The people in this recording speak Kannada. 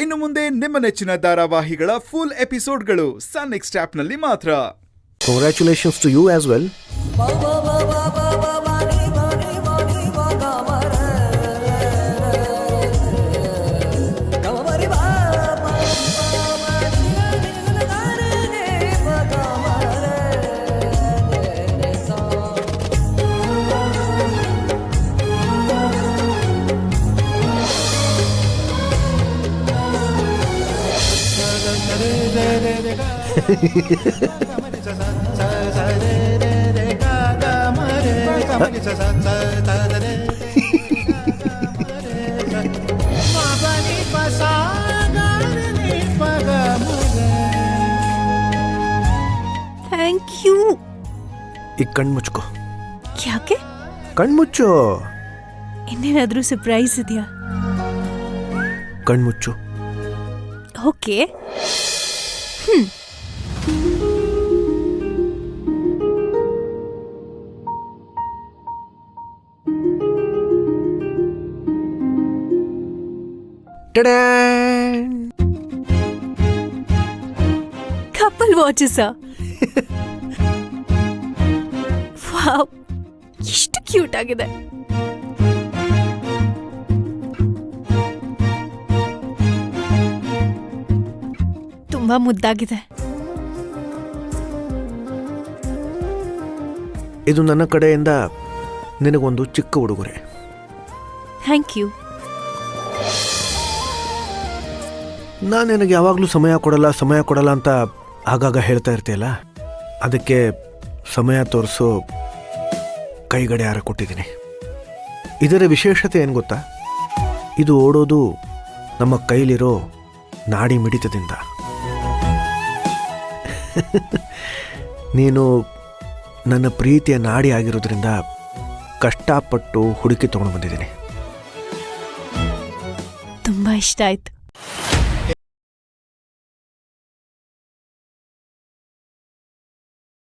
ಇನ್ನು ಮುಂದೆ ನಿಮ್ಮ ನೆಚ್ಚಿನ ಧಾರಾವಾಹಿಗಳ ಫುಲ್ ಎಪಿಸೋಡ್ಗಳು ಸನ್ ನೆಕ್ಸ್ಟ್ ಆಪ್ನಲ್ಲಿ ಮಾತ್ರ. Congratulations to you as well. Thank you. ಈಗ ಕಣ್ಮುಚ್ಕೋ. ಯಾಕೆ? ಕಣ್ಮುಚ್ಚು. ಇನ್ನೇನಾದ್ರೂ ಸರ್ಪ್ರೈಸ್ ಇದೆಯಾ? ಕಣ್ಮುಚ್ಚು. ಓಕೆ. Couple watches. ವಾವ್, ಎಷ್ಟು ಕ್ಯೂಟ್ ಆಗಿದೆ. ತುಂಬಾ ಮುದ್ದಾಗಿದೆ. ಇದು ನನ್ನ ಕಡೆಯಿಂದ ನಿನಗೊಂದು ಚಿಕ್ಕ ಉಡುಗೊರೆ. Thank you. ನಾನು ನಿನಗೆ ಯಾವಾಗಲೂ ಸಮಯ ಕೊಡಲ್ಲ ಅಂತ ಆಗಾಗ ಹೇಳ್ತಾ ಇರ್ತೀಯಲ್ಲ, ಅದಕ್ಕೆ ಸಮಯ ತೋರಿಸೋ ಕೈಗಡಿಯಾರ ಕೊಟ್ಟಿದ್ದೀನಿ. ಇದರ ವಿಶೇಷತೆ ಏನು ಗೊತ್ತಾ? ಇದು ಓಡೋದು ನಮ್ಮ ಕೈಲಿರೋ ನಾಡಿ ಮಿಡಿತದಿಂದ. ನೀನು ನನ್ನ ಪ್ರೀತಿಯ ನಾಡಿ ಆಗಿರೋದ್ರಿಂದ ಕಷ್ಟಪಟ್ಟು ಹುಡುಕಿ ತಗೊಂಡು ಬಂದಿದ್ದೀನಿ. ತುಂಬಾ ಇಷ್ಟ ಆಯ್ತು.